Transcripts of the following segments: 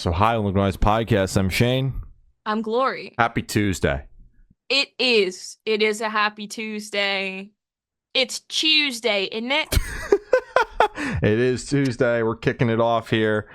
So hi, Look Noise Podcast. I'm Shane. I'm Glory. Happy Tuesday. It is. It is a happy Tuesday. It's Tuesday, isn't it? It is Tuesday. We're kicking it off here.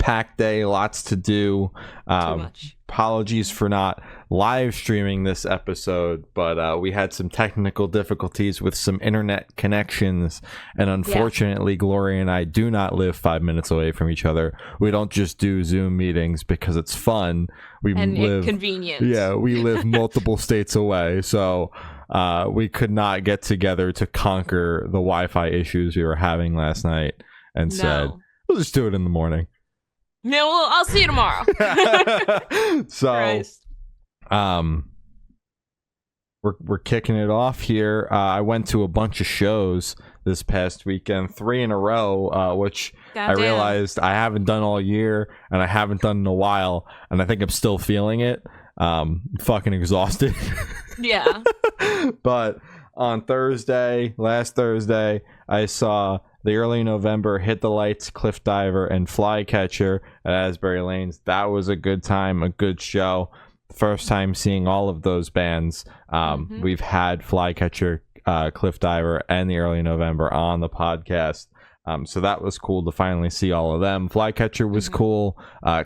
Packed day, lots to do. Too much. Apologies for not live streaming this episode, but we had some technical difficulties with some internet connections, and unfortunately, Glory and I do not live 5 minutes away from each other. We don't just do Zoom meetings because it's fun. We live convenient. Yeah, we live multiple states away, so we could not get together to conquer the Wi-Fi issues we were having last night, and said, we'll just do it in the morning. No, well, I'll see you tomorrow. So, Christ. we're kicking it off here. I went to a bunch of shows this past weekend, 3 in a row, which I realized I haven't done all year, and I haven't done in a while, and I think I'm still feeling it. Fucking exhausted. Yeah. But on last Thursday, I saw the Early November, Hit the Lights, Cliff Diver, and Flycatcher at Asbury Lanes. That was a good time, a good show. First time seeing all of those bands. We've had Flycatcher, Cliff Diver, and the Early November on the podcast. So that was cool to finally see all of them. Flycatcher was cool.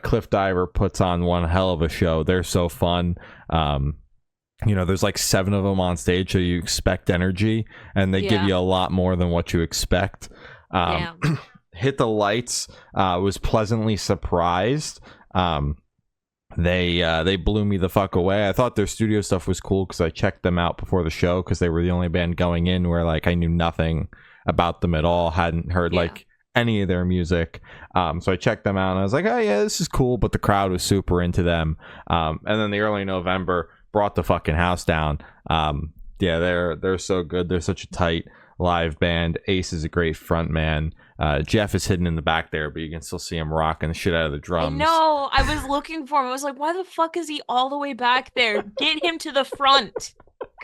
Cliff Diver puts on one hell of a show. They're so fun. There's like 7 of them on stage, so you expect energy, and they give you a lot more than what you expect. Hit the Lights was pleasantly surprised. They blew me the fuck away. I thought their studio stuff was cool because I checked them out before the show because they were the only band going in where like I knew nothing about them at all, hadn't heard like any of their music. So I checked them out and I was like, oh yeah, this is cool, but the crowd was super into them. And then the Early November brought the fucking house down. They're so good. They're such a tight live band. Ace is a great front man. Jeff is hidden in the back there, but you can still see him rocking the shit out of the drums. No, I was looking for him. I was like, why the fuck is he all the way back there? Get him to the front.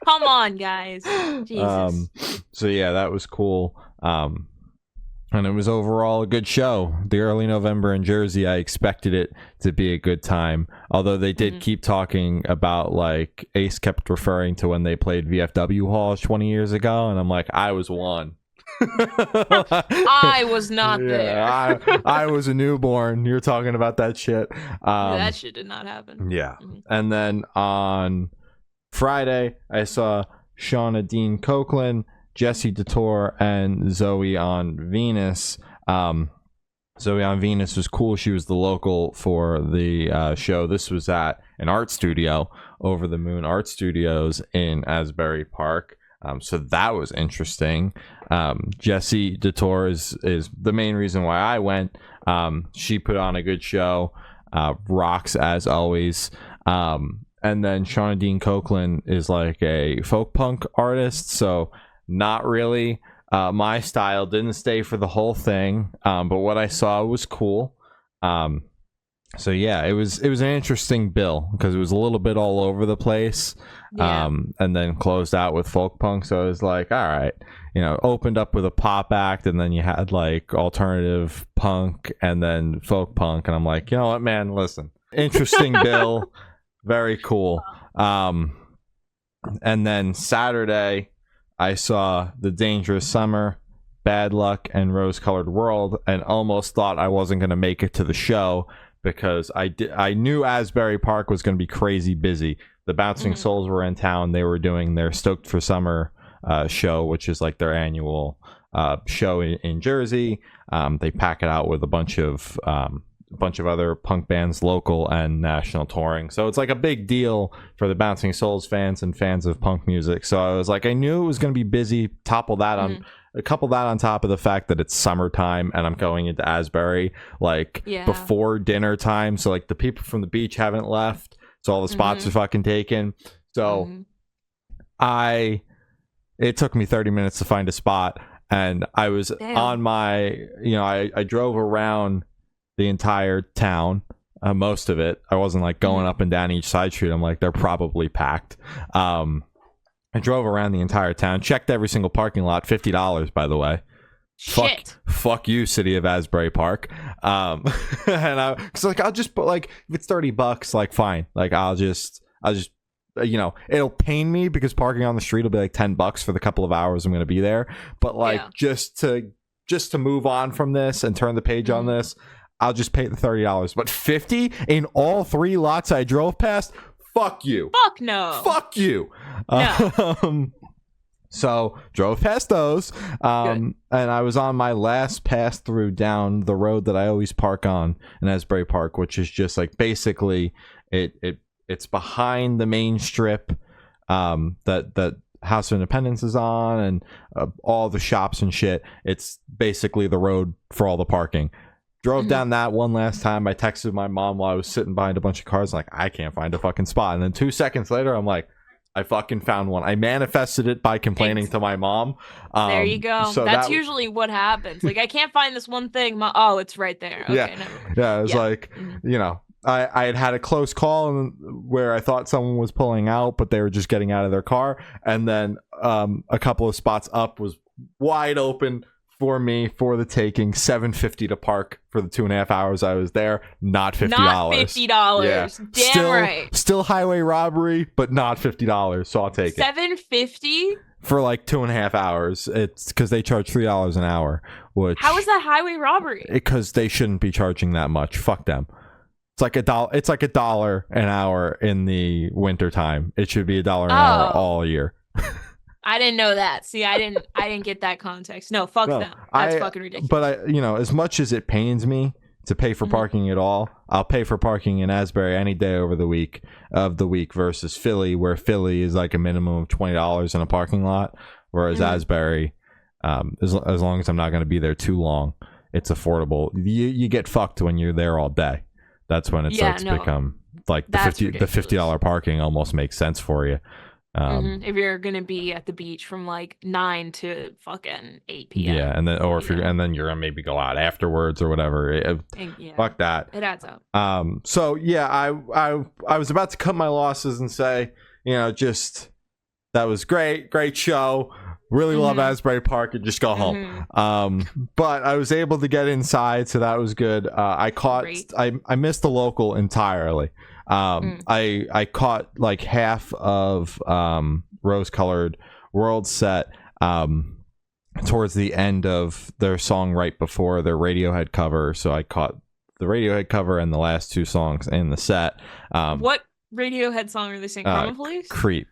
Come on, guys. Jesus. So yeah, that was cool. And it was overall a good show. The Early November in Jersey, I expected it to be a good time. Although they did keep talking about, like, Ace kept referring to when they played VFW halls 20 years ago. And I'm like, I was one. I was not there. I was a newborn. You're talking about that shit. That shit did not happen. Yeah. And then on Friday, I saw Shauna Dean Copeland, Jesse DeTore, and Zoe on Venus. Zoe on Venus was cool. She was the local for the show. This was at an art studio, Over the Moon Art Studios in Asbury Park. So that was interesting. Jesse DeTore is the main reason why I went. She put on a good show, rocks as always. And then Shauna Dean Copeland is like a folk punk artist, so not really my style. Didn't stay for the whole thing, but what I saw was cool. So yeah, it was an interesting bill because it was a little bit all over the place. And then closed out with folk punk. So it was like, all right, opened up with a pop act, and then you had like alternative punk and then folk punk, and I'm like, you know what, man, listen, interesting bill, very cool. And then Saturday, I saw The Dangerous Summer, Bad Luck, and Rose Colored World, and almost thought I wasn't going to make it to the show because I knew Asbury Park was going to be crazy busy. The Bouncing Souls were in town. They were doing their Stoked for Summer show, which is like their annual show in Jersey. They pack it out with a bunch of other punk bands, local and national, touring. So it's like a big deal for the Bouncing Souls fans and fans of punk music. So I was like, I knew it was going to be busy. Couple that on top of the fact that it's summertime and I'm going into Asbury before dinner time. So like the people from the beach haven't left. So all the spots are fucking taken. So it took me 30 minutes to find a spot, and I was on my, I drove around the entire town, most of it. I wasn't like going up and down each side street. I'm like, they're probably packed. I drove around the entire town, checked every single parking lot. $50, by the way. Fuck you, City of Asbury Park. And cause like I'll just put like if it's $30, like fine. Like I'll just it'll pain me because parking on the street will be like $10 for the couple of hours I'm gonna be there. But like just to move on from this and turn the page on this, I'll just pay the $30. But $50 in all 3 lots I drove past? Fuck you. Fuck no. Fuck you. No. So drove past those, and I was on my last pass through down the road that I always park on in Asbury Park, which is just like basically it's behind the main strip that House of Independence is on, and all the shops and shit. It's basically the road for all the parking. Drove down that one last time. I texted my mom while I was sitting behind a bunch of cars, like, I can't find a fucking spot. And then 2 seconds later, I'm like, I fucking found one. I manifested it by complaining to my mom. There you go. So that's usually what happens. Like, I can't find this one thing. Oh, it's right there. Okay, yeah. It was like, I had a close call where I thought someone was pulling out, but they were just getting out of their car. And then a couple of spots up was wide open for me for the taking. $7.50 to park for the 2.5 hours I was there. Not $50. Not $50. Yeah. Damn right. Still highway robbery, but not $50. So I'll take it. $7.50 for like 2.5 hours. It's because they charge $3 an hour. Which how is that highway robbery? Because they shouldn't be charging that much. Fuck them. It's like $1. It's like $1 an hour in the winter time. It should be $1 an hour all year. I didn't know that. See, I didn't get that context. No, fuck them. That's fucking ridiculous. But as much as it pains me to pay for parking at all, I'll pay for parking in Asbury any day over the week versus Philly, where Philly is like a minimum of $20 in a parking lot, whereas Asbury, as long as I'm not going to be there too long, it's affordable. You get fucked when you're there all day. That's when it starts to become like the $50 parking almost makes sense for you. If you're gonna be at the beach from like 9 to fucking 8 p.m. Yeah, and then you're gonna maybe go out afterwards or whatever. Fuck that. It adds up. So yeah, I was about to cut my losses and say, just that was great show. Really love Asbury Park and just go home. But I was able to get inside, so that was good. I missed the local entirely. I caught like half of Rose Colored World set towards the end of their song right before their Radiohead cover. So I caught the Radiohead cover and the last 2 songs in the set. What Radiohead song are they singing? Chroma Police? Creep.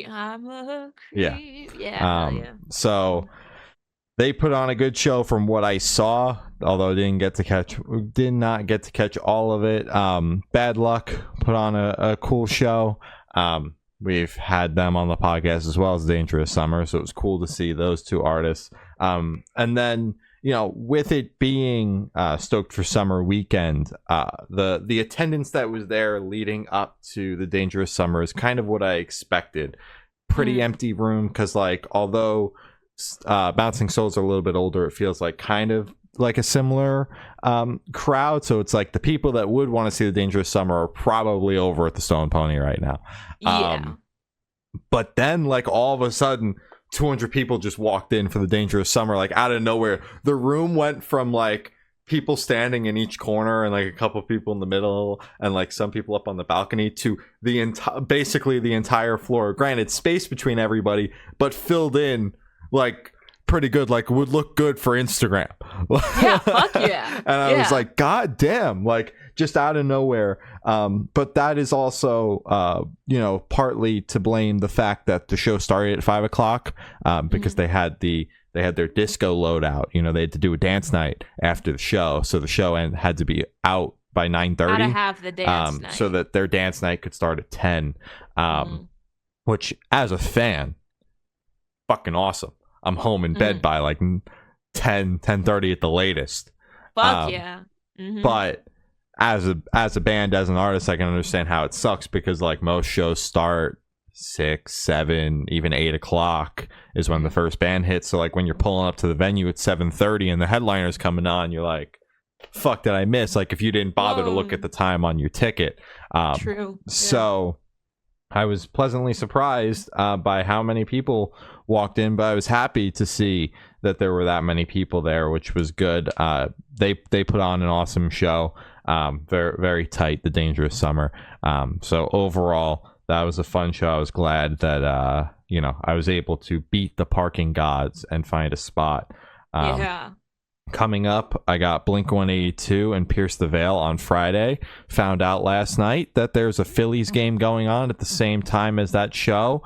I'm a creep. Yeah. So they put on a good show from what I saw, although I did not get to catch all of it. Bad Luck put on a cool show. We've had them on the podcast as well as Dangerous Summer, so it was cool to see those 2 artists. And then, with it being Stoked for Summer weekend, the attendance that was there leading up to the Dangerous Summer is kind of what I expected. Pretty empty room, because like although Bouncing Souls are a little bit older, it feels like kind of like a similar crowd. So it's like the people that would want to see the Dangerous Summer are probably over at the Stone Pony right now. But then like all of a sudden 200 people just walked in for the Dangerous Summer, like out of nowhere. The room went from like people standing in each corner and like a couple people in the middle and like some people up on the balcony to basically the entire floor. Granted, space between everybody, but filled in like pretty good, like would look good for Instagram. Yeah, fuck yeah. And I was like, God damn, like just out of nowhere. But that is also partly to blame the fact that the show started at 5:00 because they had their disco loadout. They had to do a dance night after the show, so the show had to be out by 9:30. Gotta have the dance night so that their dance night could start at 10. Which, as a fan, fucking awesome. I'm home in bed by like 10:30 at the latest. Fuck yeah. But as a band, as an artist, I can understand how it sucks, because like most shows start 6, 7, even 8:00 is when the first band hits. So like when you're pulling up to the venue at 7:30 and the headliner's coming on, you're like, fuck, did I miss? Like if you didn't bother to look at the time on your ticket. True. So I was pleasantly surprised by how many people walked in, but I was happy to see that there were that many people there, which was good. They put on an awesome show. Very, very tight, The Dangerous Summer. So overall, that was a fun show. I was glad that I was able to beat the parking gods and find a spot. Yeah. Coming up, I got Blink-182 and Pierce the Veil on Friday. Found out last night that there's a Phillies game going on at the same time as that show.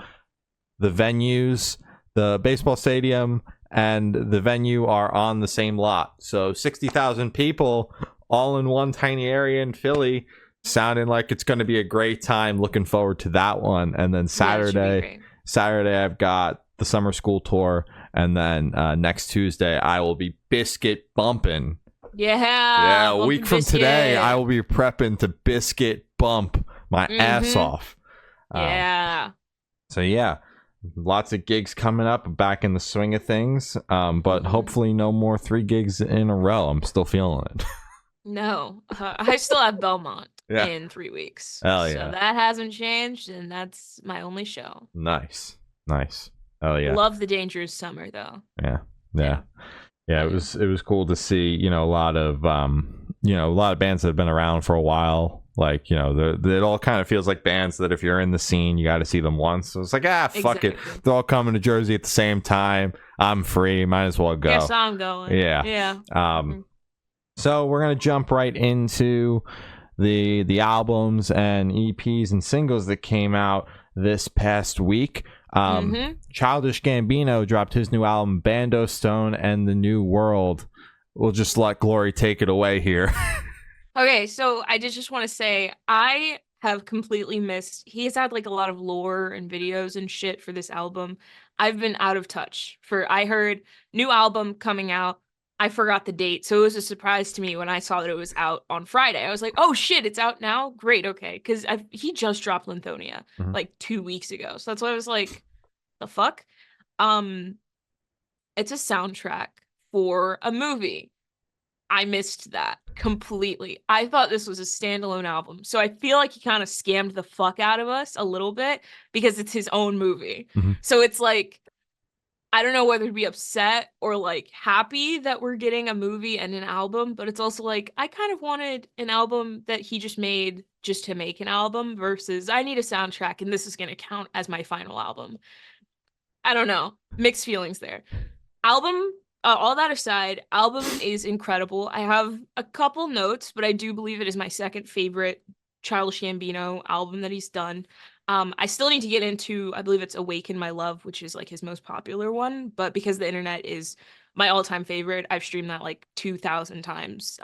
The venues, the baseball stadium and the venue are on the same lot. So 60,000 people all in one tiny area in Philly, sounding like it's going to be a great time. Looking forward to that one. And then Saturday I've got the summer school tour. And then next Tuesday, I will be biscuit bumping. Yeah. A week from today, I will be prepping to biscuit bump my ass off. Yeah. So, yeah, lots of gigs coming up, back in the swing of things. But hopefully no more 3 gigs in a row. I'm still feeling it. No, I still have Belmont in 3 weeks. Hell yeah. So that hasn't changed, and that's my only show. Nice. Oh yeah. Love The Dangerous Summer though. Yeah. It was cool to see, a lot of bands that have been around for a while. Like, it all kind of feels like bands that if you're in the scene, you got to see them once. So it's like, fuck it. They're all coming to Jersey at the same time. I'm free. Might as well go. Guess I'm going. Yeah. So we're going to jump right into the albums and EPs and singles that came out this past week. Childish Gambino dropped his new album Bando Stone and the New World. We'll just let Glory take it away here. Okay, so I just want to say I have completely missed. He's had like a lot of lore and videos and shit for this album. I've been out of touch. I heard new album coming out. I forgot the date, so it was a surprise to me when I saw that it was out on Friday. I was like, "Oh shit, it's out now! Great, okay." Because he just dropped Lithonia like 2 weeks ago, so that's why I was like, "The fuck." It's a soundtrack for a movie. I missed that completely. I thought this was a standalone album, so I feel like he kind of scammed the fuck out of us a little bit because it's his own movie. So it's like, I don't know whether to be upset or like happy that we're getting a movie and an album, but it's also like I kind of wanted an album that he just made just to make an album versus I need a soundtrack and this is going to count as my final album. I don't know. Mixed feelings there. Album, all that aside, album is incredible. I have a couple notes, but I do believe it is my second favorite Childish Gambino album that he's done. I still need to get into, I believe it's Awaken My Love, which is like his most popular one, but because the internet is my all-time favorite, I've streamed that like 2,000 times.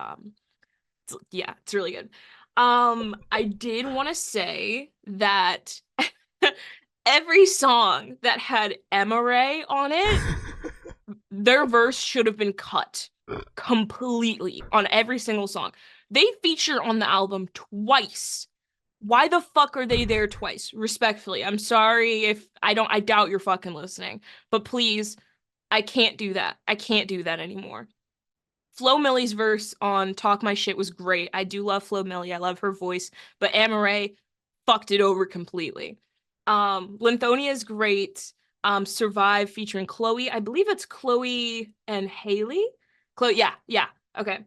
It's really good. I did want to say that every song that had Emma Ray on it, their verse should have been cut completely on every single song. They feature on the album twice. Why the fuck are they there twice? Respectfully, I'm sorry if I doubt you're fucking listening, but please, I can't do that. I can't do that anymore. Flo Millie's verse on Talk My Shit was great. I do love Flo Millie. I love her voice, but Amma Ray fucked it over completely. Lithonia is great. Survive featuring Chloe. I believe it's Chloe and Haley. Chloe, yeah. Okay.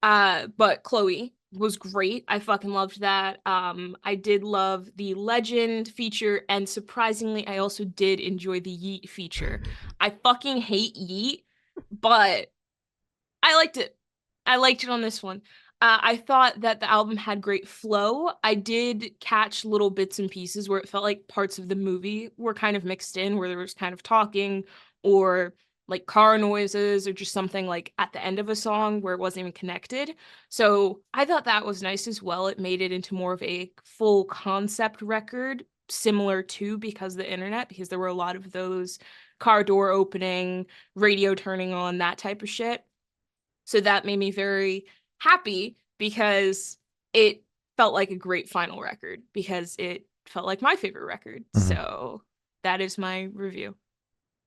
But Chloe was great. I fucking loved that. I did love the Legend feature, and surprisingly, I also did enjoy the Yeet feature. I fucking hate Yeet, but I liked it. I liked it on this one. I thought that the album had great flow. I did catch little bits and pieces where it felt like parts of the movie were kind of mixed in, where there was kind of talking or like car noises or just something like at the end of a song where it wasn't even connected. So I thought that was nice as well. It made it into more of a full concept record, similar to Because of the Internet, because there were a lot of those car door opening, radio turning on, that type of shit. So that made me very happy because it felt like a great final record, because it felt like my favorite record. So that is my review.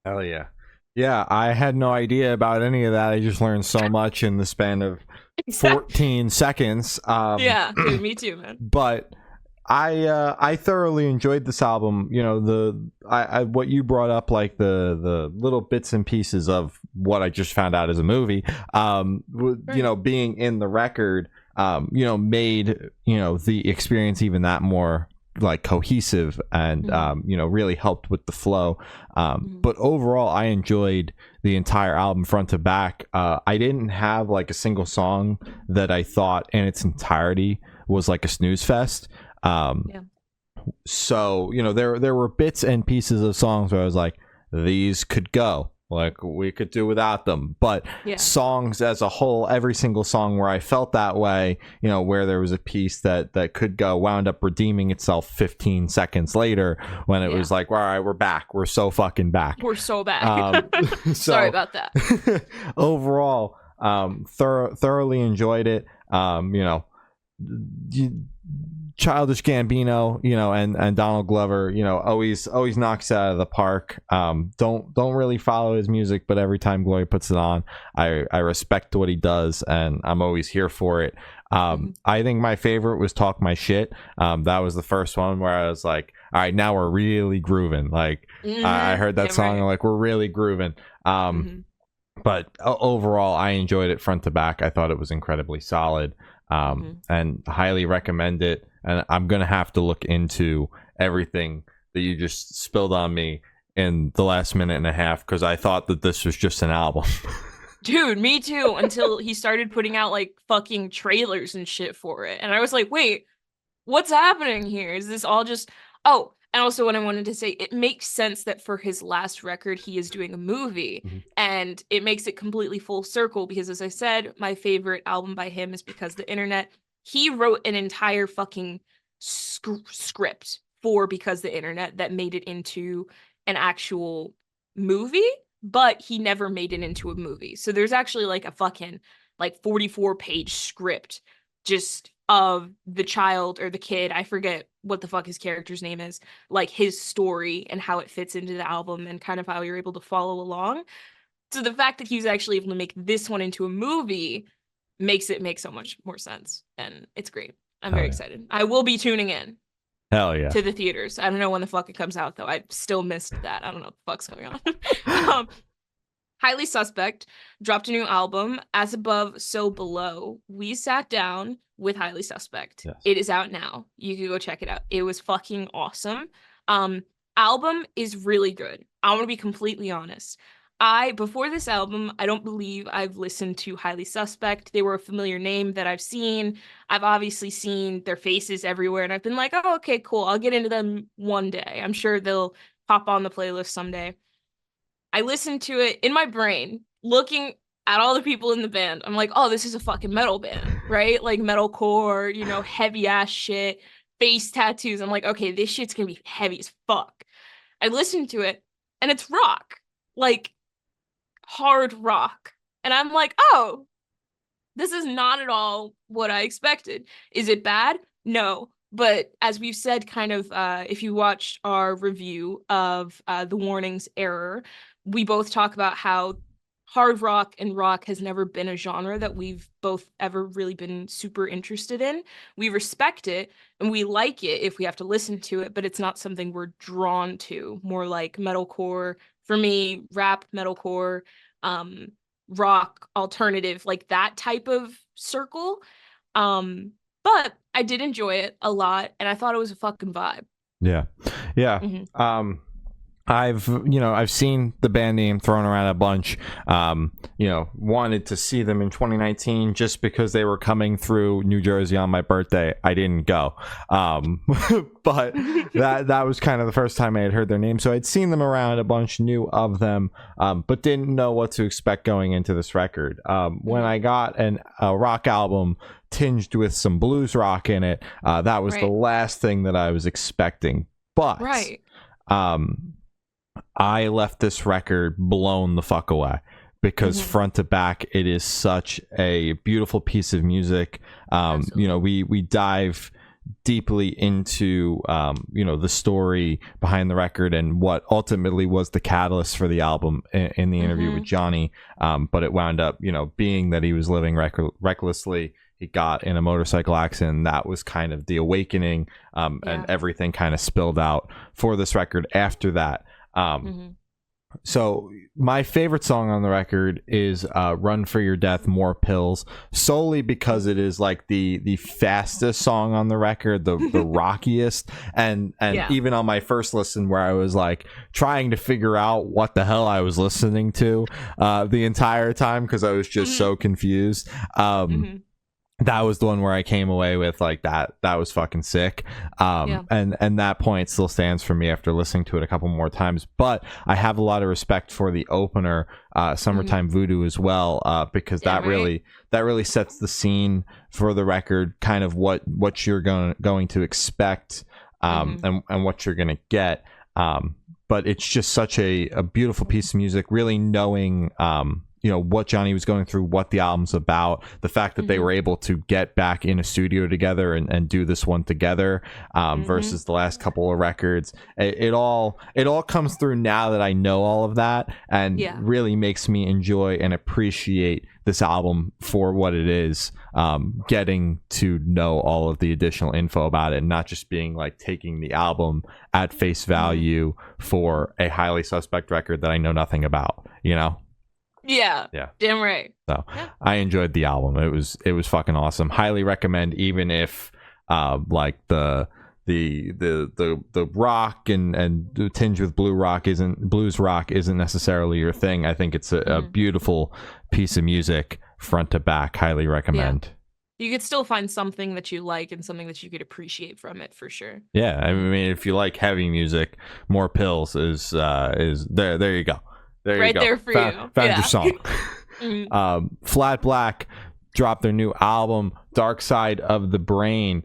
Hell yeah. Yeah, I had no idea about any of that. I just learned so much in the span of 14 seconds. Yeah, dude, me too, man. But I thoroughly enjoyed this album. You know, I what you brought up, like the little bits and pieces of what I just found out as a movie. You know, being in the record, you know, made, you know, the experience even that more like cohesive, and you know, really helped with the flow. But overall, I enjoyed the entire album front to back. I didn't have like a single song that I thought in its entirety was like a snooze fest. So, you know, there were bits and pieces of songs where I was like, these could go, like we could do without them. But songs as a whole, every single song where I felt that way, you know, where there was a piece that could go, wound up redeeming itself 15 seconds later when it was like, all right, we're back, we're so fucking back, we're so back. Sorry about that. Overall, thoroughly enjoyed it. You know, Childish Gambino, you know, and Donald Glover, you know, always knocks it out of the park. Don't really follow his music, but every time Gloria puts it on, I respect what he does, and I'm always here for it. I think my favorite was Talk My Shit. That was the first one where I was like, all right, now we're really grooving. Like I heard that song, and like, we're really grooving. But overall, I enjoyed it front to back. I thought it was incredibly solid. And highly recommend it. And I'm gonna have to look into everything that you just spilled on me in the last minute and a half, because I thought that this was just an album. Dude, me too, until he started putting out like fucking trailers and shit for it, and I was like, wait, what's happening here? Is this all just... Oh, and also what I wanted to say, it makes sense that for his last record he is doing a movie, and it makes it completely full circle, because as I said, my favorite album by him is Because the Internet. He wrote an entire fucking script for Because the Internet that made it into an actual movie, but he never made it into a movie. So there's actually like a fucking like 44-page script just of the child or the kid, I forget what the fuck his character's name is, like his story and how it fits into the album and kind of how you're able to follow along. So the fact that he was actually able to make this one into a movie makes it make so much more sense, and it's great. I'm very excited. I will be tuning in. Hell yeah. To the theaters. I don't know when the fuck it comes out though. I still missed that. I don't know what the fuck's going on. Highly Suspect dropped a new album, As Above, So Below. We sat down with Highly Suspect. Yes. It is out now. You can go check it out. It was fucking awesome. Album is really good. I want to be completely honest. Before this album, I don't believe I've listened to Highly Suspect. They were a familiar name that I've seen. I've obviously seen their faces everywhere, and I've been like, oh, okay, cool. I'll get into them one day. I'm sure they'll pop on the playlist someday. I listened to it in my brain, looking at all the people in the band. I'm like, oh, this is a fucking metal band, right? Like metalcore, you know, heavy ass shit, face tattoos. I'm like, okay, this shit's gonna be heavy as fuck. I listened to it, and it's rock. Like, hard rock, and I'm like, oh, this is not at all what I expected. Is it bad? No, but as we've said, kind of, if you watched our review of The Warning's Error, we both talk about how hard rock and rock has never been a genre that we've both ever really been super interested in. We respect it and we like it if we have to listen to it, but it's not something we're drawn to. More like metalcore, for me, rap, metalcore, rock, alternative, like that type of circle. But I did enjoy it a lot, and I thought it was a fucking vibe. Yeah. I've seen the band name thrown around a bunch. Wanted to see them in 2019 just because they were coming through New Jersey on my birthday. I didn't go, but that was kind of the first time I had heard their name. So I'd seen them around a bunch, knew of them, but didn't know what to expect going into this record. When I got a rock album tinged with some blues rock in it, that was the last thing that I was expecting. But I left this record blown the fuck away, because front to back it is such a beautiful piece of music. We dive deeply into the story behind the record and what ultimately was the catalyst for the album in the interview with Johnny, but it wound up being that he was living recklessly. he got in a motorcycle accident. That was kind of the awakening, and everything kind of spilled out for this record after that. So my favorite song on the record is Run for Your Death, More Pills, solely because it is like the fastest song on the record, the rockiest, and even on my first listen where I was like trying to figure out what the hell I was listening to the entire time because I was just so confused. That was the one where I came away with like that was fucking sick. And that point still stands for me after listening to it a couple more times. But I have a lot of respect for the opener, Summertime Voodoo, as well, because that really sets the scene for the record, kind of what you're going to expect, and what you're gonna get. But it's just such a beautiful piece of music, really knowing what Johnny was going through, what the album's about, the fact that they were able to get back in a studio together and do this one together, versus the last couple of records. It all comes through now that I know all of that, and really makes me enjoy and appreciate this album for what it is, getting to know all of the additional info about it, and not just being like taking the album at face value for a highly suspect record that I know nothing about, Yeah, damn right. So I enjoyed the album. It was fucking awesome. Highly recommend, even if like the rock and the tinge with blues rock isn't necessarily your thing. I think it's a beautiful piece of music front to back. Highly recommend. You could still find something that you like and something that you could appreciate from it, for sure. Yeah, I mean, if you like heavy music, More Pills is there you go. There you go. There for you. Found your song. Flat Black dropped their new album, Dark Side of the Brain.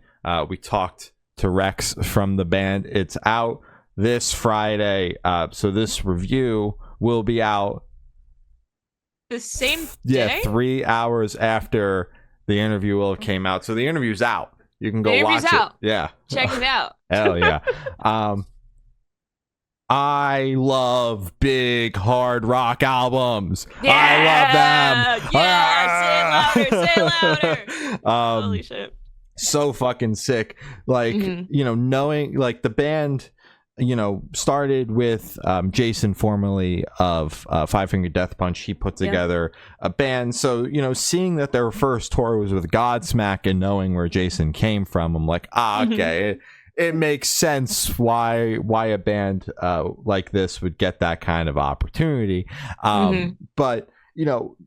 We talked to Rex from the band. It's out this Friday. So this review will be out the same day? 3 hours after the interview will have came out. So the interview's out. You can go watch it. Yeah. Check it out. Hell yeah. I love big hard rock albums. I love them. Yeah, say louder. Holy shit. So fucking sick. Like, knowing like the band, started with Jason, formerly of Five Finger Death Punch. He put together a band. So, seeing that their first tour was with Godsmack and knowing where Jason came from, I'm like, okay. It makes sense why a band like this would get that kind of opportunity. But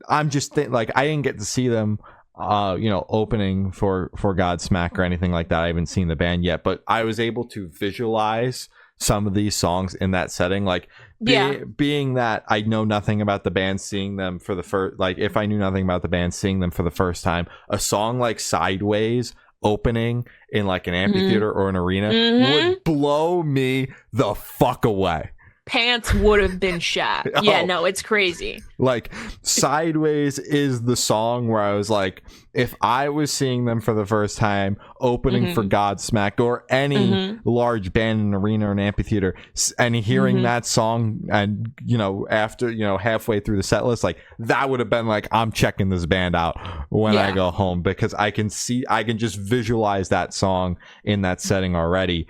I'm just like, I didn't get to see them opening for Godsmack or anything like that. I haven't seen the band yet, but I was able to visualize some of these songs in that setting, like being that I know nothing about the band, seeing them for the first, like if I knew nothing about the band, seeing them for the first time, a song like Sideways opening in like an amphitheater or an arena would blow me the fuck away. Pants would have been shot. Yeah, no, it's crazy. Like, Sideways is the song where I was like, if I was seeing them for the first time opening for Godsmack or any large band in an arena or an amphitheater, and hearing that song and after halfway through the set list, like, that would have been like, I'm checking this band out when I go home, because I can just visualize that song in that setting already.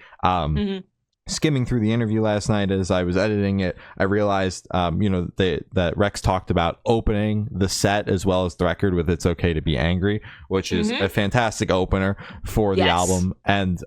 Skimming through the interview last night as I was editing it, I realized, that Rex talked about opening the set as well as the record with "It's Okay to Be Angry," which is a fantastic opener for the album and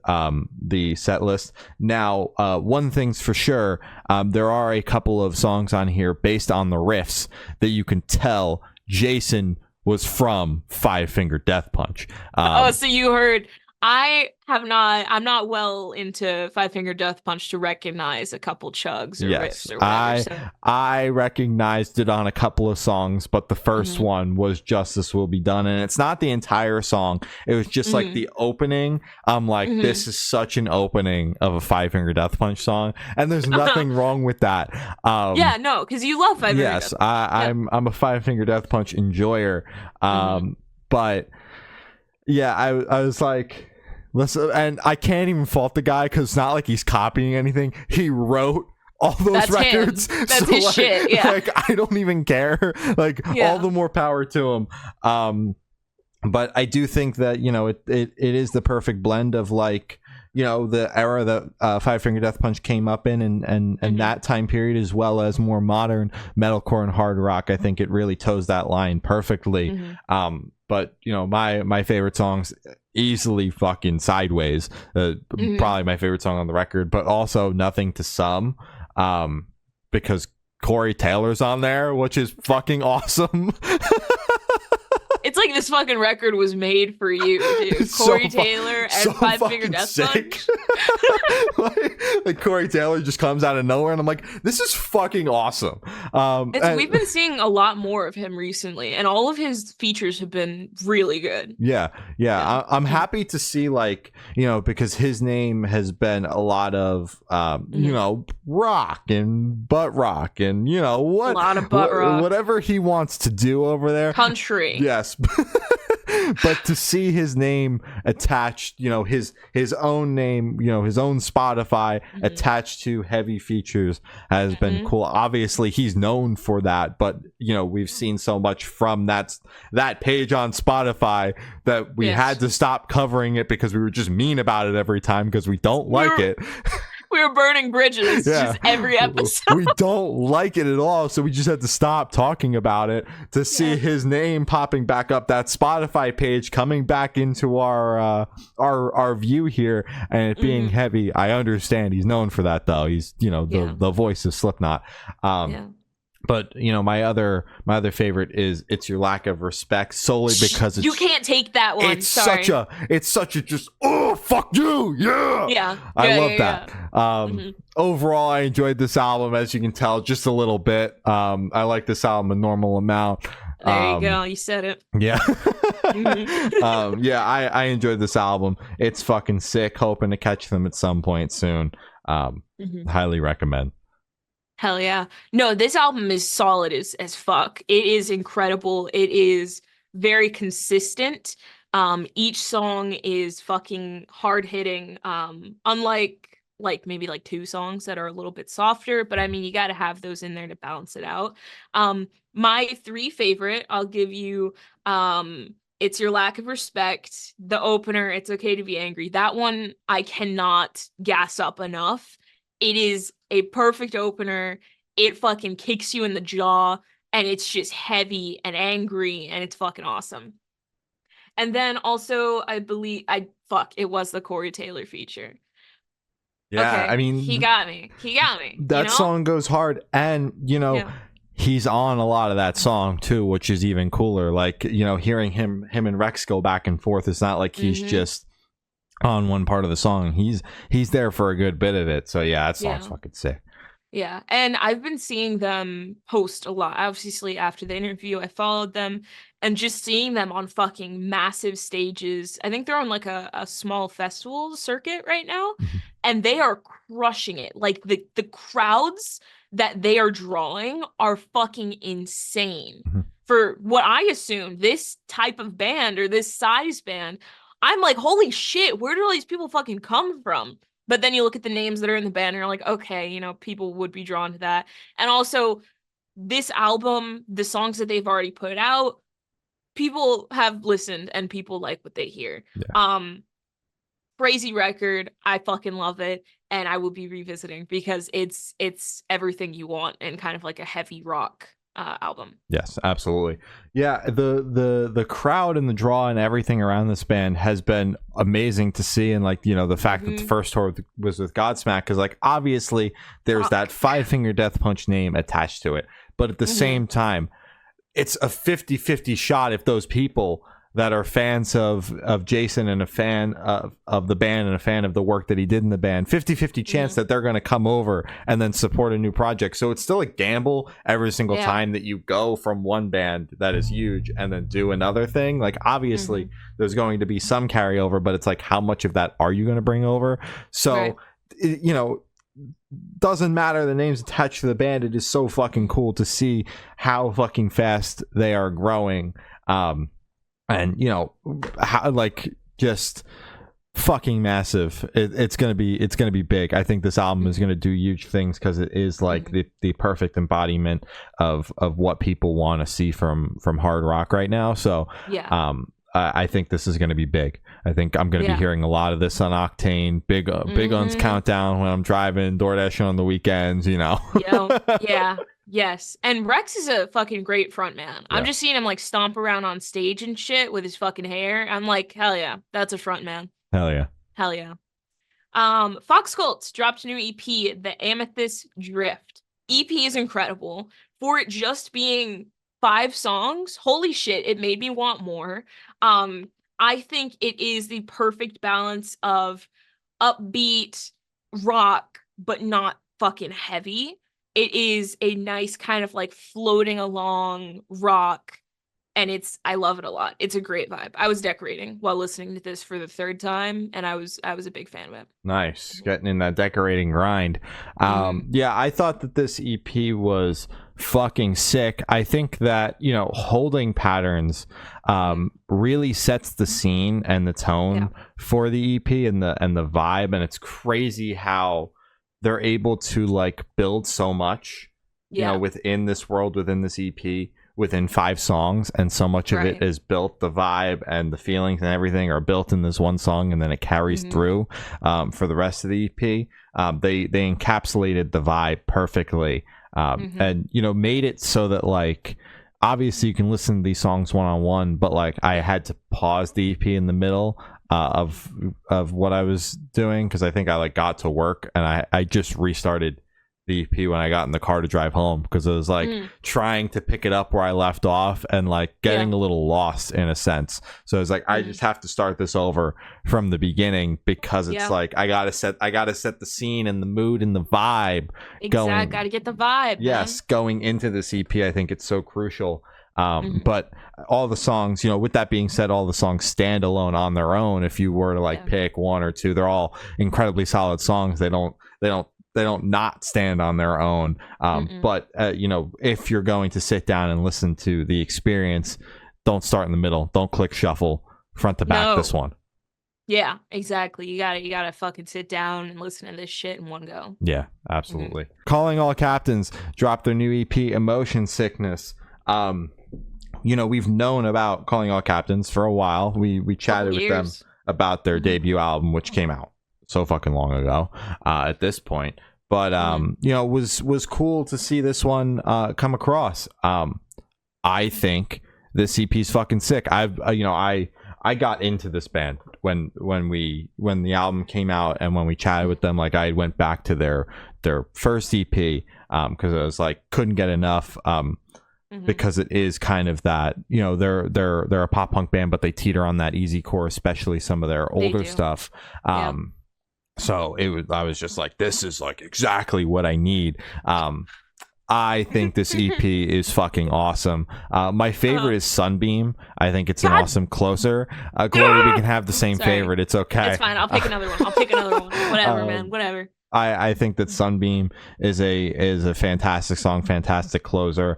the set list. Now, one thing's for sure, there are a couple of songs on here based on the riffs that you can tell Jason was from Five Finger Death Punch. So you heard... I'm not well into Five Finger Death Punch to recognize a couple chugs or riffs or whatever. I recognized it on a couple of songs, but the first one was Justice Will Be Done, and it's not the entire song. It was just like the opening. I'm like, this is such an opening of a Five Finger Death Punch song, and there's nothing wrong with that. Because you love Five Finger Death Punch. I'm a Five Finger Death Punch enjoyer, but yeah, I was like, listen, and I can't even fault the guy because it's not like he's copying anything. He wrote all those records. That's his shit. Yeah. Like, I don't even care. Like, all the more power to him. but I do think that, you know, it is the perfect blend of, like, you know, the era that Five Finger Death Punch came up in, and that time period, as well as more modern metalcore and hard rock. I think it really toes that line perfectly. But, you know, my favorite songs, easily fucking Sideways, probably my favorite song on the record, but also Nothing to Some, because Corey Taylor's on there, which is fucking awesome. It's like this fucking record was made for you, dude. Corey Taylor and Five Finger Death Punch. like Corey Taylor just comes out of nowhere, and I'm like, this is fucking awesome. We've been seeing a lot more of him recently, and all of his features have been really good. Yeah. I'm happy to see, like, you know, because his name has been a lot of, you know, rock and butt rock, and, you know, a lot of butt rock, whatever he wants to do over there. Country. Yes. But to see his name attached, you know, his own name, you know, his own Spotify attached to heavy features has been cool. Obviously, he's known for that, but, you know, we've seen so much from that page on Spotify that we had to stop covering it because we were just mean about it every time because we don't like it. We were burning bridges just every episode. We don't like it at all, so we just had to stop talking about it to see his name popping back up, that Spotify page coming back into our view here, and it being heavy. I understand he's known for that, though. He's, you know, the voice of Slipknot. But, you know, my other favorite is It's Your Lack of Respect, solely because you can't take that one. It's such a just, oh, fuck you, I love that. Overall, I enjoyed this album, as you can tell, just a little bit. I like this album a normal amount. There you go, you said it. Yeah. I enjoyed this album. It's fucking sick. Hoping to catch them at some point soon. Highly recommend. Hell yeah. No, this album is solid as fuck. It is incredible. It is very consistent. Each song is fucking hard hitting. Unlike maybe like two songs that are a little bit softer, but I mean, you got to have those in there to balance it out. My three favorite, I'll give you, It's Your Lack of Respect, the opener, It's Okay to Be Angry. That one I cannot gas up enough. It is a perfect opener. It fucking kicks you in the jaw, and it's just heavy and angry, and it's fucking awesome. And then also, I believe, it was the Corey Taylor feature. Yeah, okay. I mean, he got me. That song goes hard, and, you know, he's on a lot of that song too, which is even cooler. Like, you know, hearing him and Rex go back and forth, it's not like he's just on one part of the song. He's there for a good bit of it. So yeah, that song's fucking sick. Yeah, and I've been seeing them post a lot. Obviously, after the interview, I followed them, and just seeing them on fucking massive stages. I think they're on like a small festival circuit right now, and they are crushing it. Like the crowds that they are drawing are fucking insane. For what I assume this type of band or this size band, I'm like, holy shit, where do all these people fucking come from? But then you look at the names that are in the band and you're like, okay, you know, people would be drawn to that. And also, this album, the songs that they've already put out, people have listened and people like what they hear. Crazy record. I fucking love it. And I will be revisiting because it's everything you want in kind of like a heavy rock album. Yes, absolutely. Yeah, the crowd and the draw and everything around this band has been amazing to see, and like, you know, the fact that the first tour was with Godsmack, because like obviously there's that Five Finger Death Punch name attached to it, but at the same time it's a 50-50 shot if those people that are fans of Jason and a fan of the band and a fan of the work that he did in the band, 50-50 chance that they're going to come over and then support a new project. So it's still a gamble every single time that you go from one band that is huge and then do another thing. Like, obviously there's going to be some carryover, but it's like, how much of that are you going to bring over? So, you know, doesn't matter the names attached to the band. It is so fucking cool to see how fucking fast they are growing. And, you know, how, like, just fucking massive. It's gonna be big. I think this album is gonna do huge things because it is like the perfect embodiment of what people want to see from hard rock right now. So I think this is going to be big. I think I'm going to be hearing a lot of this on Octane, big Uns Countdown when I'm driving, DoorDash on the weekends, you know. Yeah. Yes. And Rex is a fucking great front man. I'm just seeing him like stomp around on stage and shit with his fucking hair. I'm like, hell yeah, that's a front man. Hell yeah. Hell yeah. FOXCULT dropped a new EP, The Amethyst Drift. EP is incredible. For it just being 5 songs, holy shit, it made me want more. I think it is the perfect balance of upbeat rock, but not fucking heavy. It is a nice kind of like floating along rock, and I love it a lot. It's a great vibe. I was decorating while listening to this for the 3rd time, and I was a big fan of it. Nice, getting in that decorating grind. Yeah, I thought that this EP was fucking sick. I think that, you know, Holding Patterns really sets the scene and the tone for the EP and the vibe, and it's crazy how they're able to like build so much, you know, within this world, within this EP, within 5 songs, and so much of it is built, the vibe and the feelings and everything are built in this one song, and then it carries through for the rest of the EP. They encapsulated the vibe perfectly, and, you know, made it so that like obviously you can listen to these songs one-on-one, but like I had to pause the EP in the middle of what I was doing, because I think I like got to work and I just restarted the EP when I got in the car to drive home, because it was like trying to pick it up where I left off and like getting a little lost in a sense. So it's like I just have to start this over from the beginning, because it's like I gotta set the scene and the mood and the vibe. Gotta get the vibe. Yes, man. Going into this EP, I think it's so crucial. But all the songs, you know, with that being said, all the songs stand alone on their own. If you were to like pick 1 or 2, they're all incredibly solid songs. They don't not stand on their own. But you know, if you're going to sit down and listen to the experience, don't start in the middle. Don't click shuffle front to back this one. Yeah, exactly. You gotta fucking sit down and listen to this shit in one go. Yeah, absolutely. Calling All Captains dropped their new EP, Emotion Sickness. You know, we've known about Calling All Captains for a while. We chatted with them about their debut album, which came out so fucking long ago at this point, but you know, was cool to see this one come across. I think this EP is fucking sick. I got into this band when the album came out, and when we chatted with them, like I went back to their first EP because I was like couldn't get enough, because it is kind of that, you know, they're a pop punk band, but they teeter on that easy core, especially some of their older stuff. So I was just like, this is like exactly what I need. I think this EP is fucking awesome. My favorite is Sunbeam. I think it's an awesome closer. Glory, we can have the same favorite. It's okay. It's fine. I'll pick another one. Whatever, man. Whatever. I think that Sunbeam is a fantastic song, fantastic closer.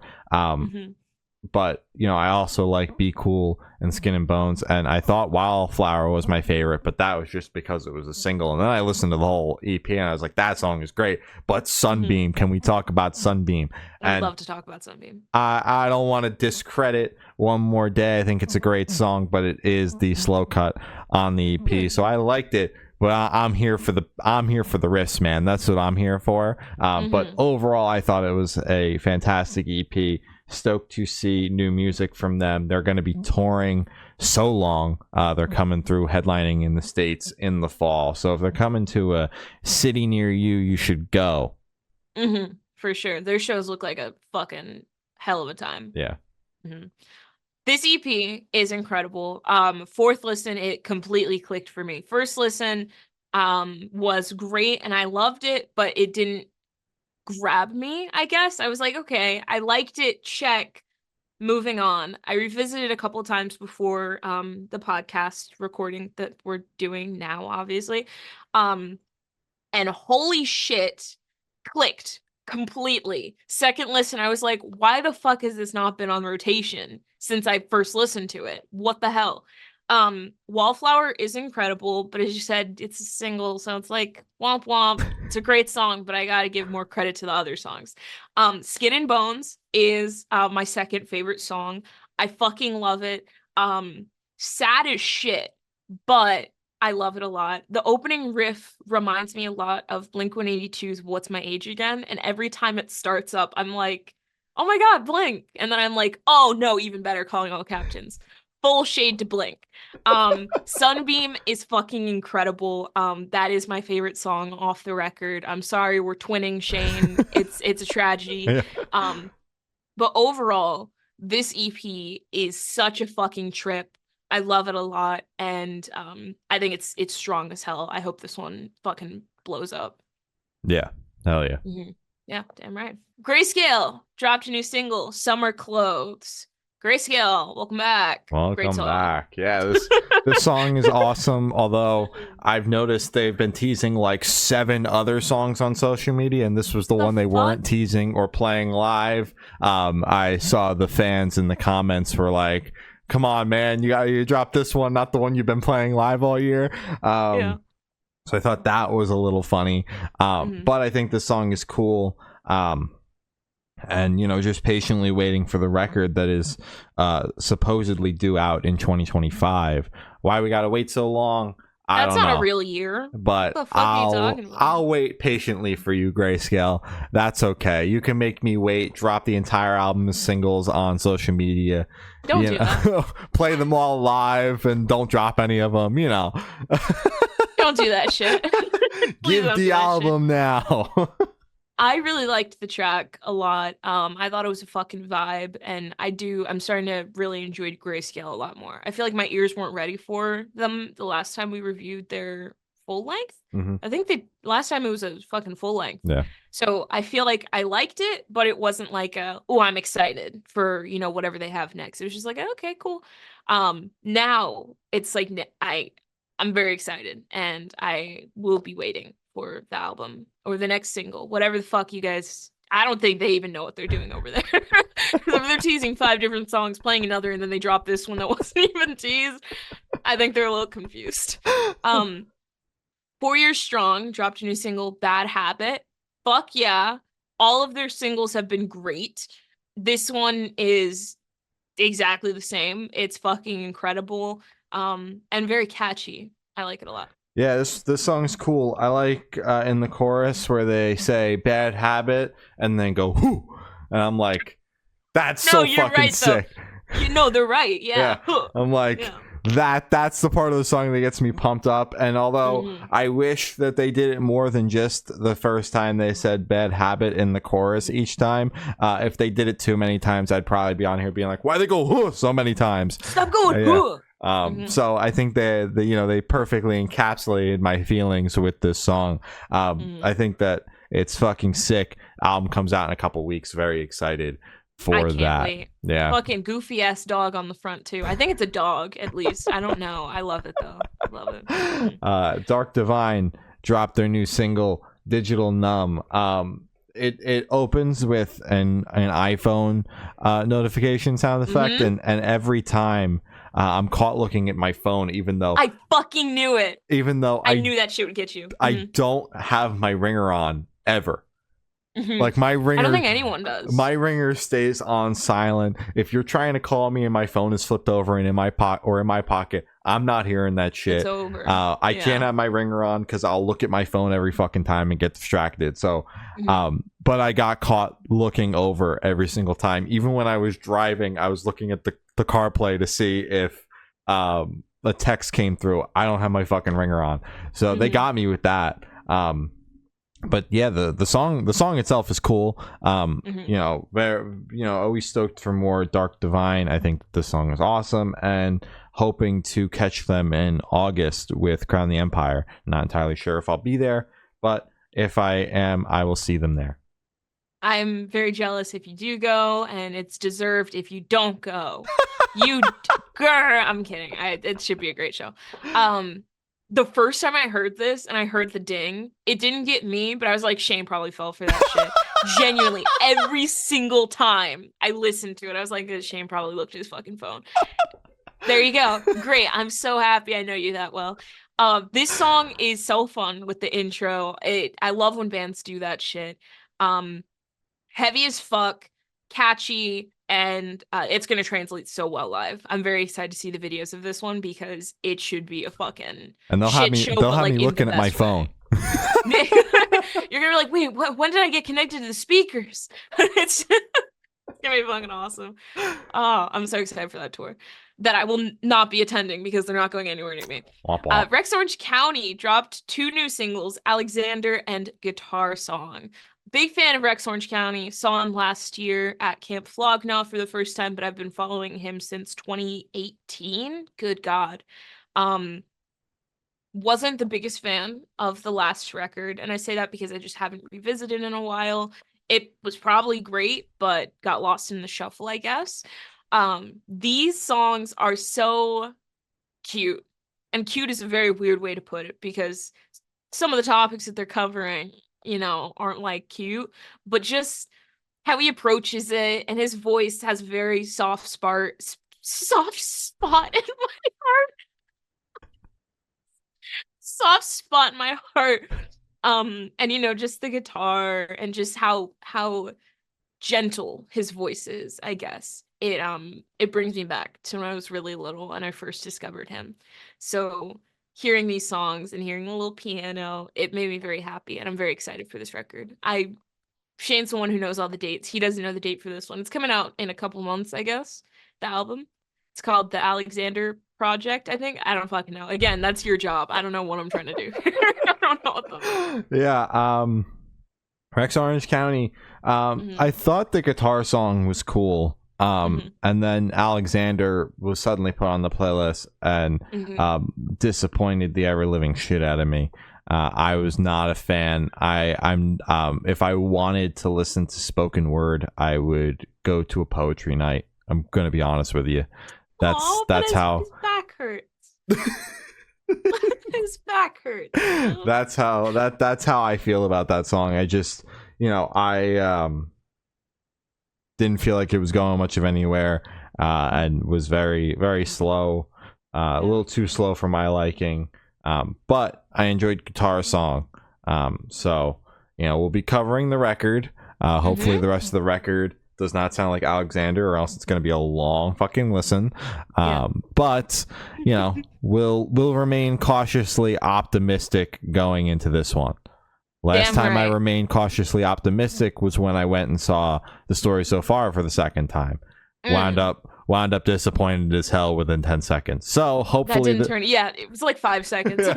But, you know, I also like Be Cool and Skin and Bones, and I thought Wildflower was my favorite, but that was just because it was a single. And then I listened to the whole EP and I was like, that song is great. But Sunbeam, can we talk about Sunbeam? I'd love to talk about Sunbeam. I don't want to discredit One More Day. I think it's a great song, but it is the slow cut on the EP. So I liked it. But I'm here for the riffs, man. That's what I'm here for. But overall, I thought it was a fantastic EP. Stoked to see new music from them. They're going to be touring so long. They're coming through headlining in the States in the fall. So if they're coming to a city near you, you should go. For sure. Their shows look like a fucking hell of a time. Yeah. This EP is incredible. 4th listen, it completely clicked for me. First listen was great and I loved it, but it didn't grab me, I guess. I was like, okay, I liked it, check, moving on. I revisited a couple times before the podcast recording that we're doing now, obviously. And holy shit, clicked completely. Second listen, I was like, why the fuck has this not been on rotation since I first listened to it? What the hell? Wallflower is incredible, but as you said, it's a single, so it's like womp womp. It's a great song, but I gotta give more credit to the other songs. Skin and Bones is my second favorite song. I fucking love it. sad as shit, but I love it a lot. The opening riff reminds me a lot of Blink-182's What's My Age Again, and every time it starts up, I'm like, oh my God, Blink. And then I'm like, oh no, even better, Calling All Captains. Full shade to Blink. Sunbeam is fucking incredible. That is my favorite song off the record. I'm sorry, we're twinning, Shane. It's a tragedy. Yeah. But overall, this EP is such a fucking trip. I love it a lot, and I think it's strong as hell. I hope this one fucking blows up. Yeah. Hell yeah. Mm-hmm. Yeah, damn right. Grayscale dropped a new single, Summer Clothes. Grayscale, welcome back. Great Welcome song. back. Yeah, this song is awesome. Although I've noticed they've been teasing like 7 other songs on social media, and this was the one they weren't teasing or playing live. I saw the fans in the comments were like, "Come on, man, you drop this one, not the one you've been playing live all year." Yeah. So I thought that was a little funny. But I think this song is cool. And just patiently waiting for the record that is supposedly due out in 2025. Why we gotta wait so long, I don't know. That's not a real year. But what the fuck are you talking about? I'll wait patiently for you, Grayscale. That's okay. You can make me wait. Drop the entire album as singles on social media. Don't do that. Play them all live and don't drop any of them. Don't do that shit. Give the album now. I really liked the track a lot. I thought it was a fucking vibe, and I'm starting to really enjoy Grayscale a lot more. I feel like my ears weren't ready for them the last time we reviewed their full length. Mm-hmm. I think last time it was a fucking full length. Yeah. So I feel like I liked it, but it wasn't like I'm excited for, whatever they have next. It was just like, okay, cool. Now it's like I'm very excited, and I will be waiting for the album or the next single, whatever the fuck you guys. I don't think they even know what they're doing over there. If they're teasing 5 different songs, playing another, and then they drop this one that wasn't even teased, I think they're a little confused. 4 Years Strong dropped a new single, Bad Habit. Fuck yeah. All of their singles have been great. This one is exactly the same. It's fucking incredible. And very catchy. I like it a lot. Yeah, this song's cool. I like in the chorus where they say "bad habit" and then go "whoo," and I'm like, "That's so fucking right, sick." They're right. Yeah. I'm like, that's the part of the song that gets me pumped up. And although I wish that they did it more than just the first time they said "bad habit" in the chorus each time. If they did it too many times, I'd probably be on here being like, "Why they go "whoo" so many times?" Stop going "whoo." So I think they perfectly encapsulated my feelings with this song. I think that it's fucking sick. Album comes out in a couple weeks. Very excited for that. Wait. Yeah. Fucking goofy ass dog on the front too. I think it's a dog at least. I don't know. I love it though. I love it. Dark Divine dropped their new single Digital Numb. It opens with an iPhone notification sound effect, and every time I'm caught looking at my phone, even though I fucking knew it. Even though I knew that shit would get you. I don't have my ringer on ever. Like my ringer, I don't think anyone does. My ringer stays on silent. If you're trying to call me and my phone is flipped over and in my pocket, I'm not hearing that shit. It's over. I can't have my ringer on because I'll look at my phone every fucking time and get distracted. So, but I got caught looking over every single time. Even when I was driving, I was looking at the CarPlay to see if a text came through. I don't have my fucking ringer on, so they got me with that. But yeah, the song itself is cool. Always stoked for more Dark Divine. I think the song is awesome, and hoping to catch them in August with Crown the Empire. Not entirely sure if I'll be there, but if I am, I will see them there. I'm very jealous if you do go, and it's deserved if you don't go. I'm kidding. It should be a great show. The first time I heard this and I heard the ding, it didn't get me, but I was like, Shane probably fell for that shit. Genuinely, every single time I listened to it, I was like, Shane probably looked at his fucking phone. There you go. Great. I'm so happy I know you that well. This song is so fun with the intro. I love when bands do that shit. Heavy as fuck, catchy, and it's going to translate so well live. I'm very excited to see the videos of this one because it should be a fucking And shit show, they'll but have like me in the looking at my best phone. way. You're gonna be like, wait, when did I get connected to the speakers? It's gonna be fucking awesome. Oh, I'm so excited for that tour that I will not be attending because they're not going anywhere near me. Womp womp. Rex Orange County dropped 2 new singles, Alexander and Guitar Song. Big fan of Rex Orange County. Saw him last year at Camp Flognaw for the first time, but I've been following him since 2018. Good God. Wasn't the biggest fan of the last record, and I say that because I just haven't revisited in a while. It was probably great, but got lost in the shuffle, I guess. These songs are so cute, and cute is a very weird way to put it because some of the topics that they're covering, aren't like cute, but just how he approaches it, and his voice has very soft spot in my heart. Soft spot in my heart. And just the guitar and just how gentle his voice is, I guess. It brings me back to when I was really little and I first discovered him. So hearing these songs and hearing the little piano, it made me very happy, and I'm very excited for this record. Shane's the one who knows all the dates. He doesn't know the date for this one. It's coming out in a couple months, I guess. The album. It's called The Alexander Project, I think. I don't fucking know. Again, that's your job. I don't know what I'm trying to do. I don't know what the... Yeah, Rex Orange County. I thought the guitar song was cool. And then Alexander was suddenly put on the playlist and disappointed the ever living shit out of me. I was not a fan. I'm if I wanted to listen to spoken word, I would go to a poetry night. I'm gonna be honest with you. That's how his back hurts. His back hurts. That's how I feel about that song. I just I didn't feel like it was going much of anywhere, and was very, very slow, a little too slow for my liking. But I enjoyed Guitar Song. So we'll be covering the record. Hopefully the rest of the record does not sound like Alexander, or else it's going to be a long fucking listen. But we'll remain cautiously optimistic going into this one. Last time I remained cautiously optimistic was when I went and saw The Story So Far for the second time. Wound up disappointed as hell within 10 seconds. So hopefully it was like 5 seconds.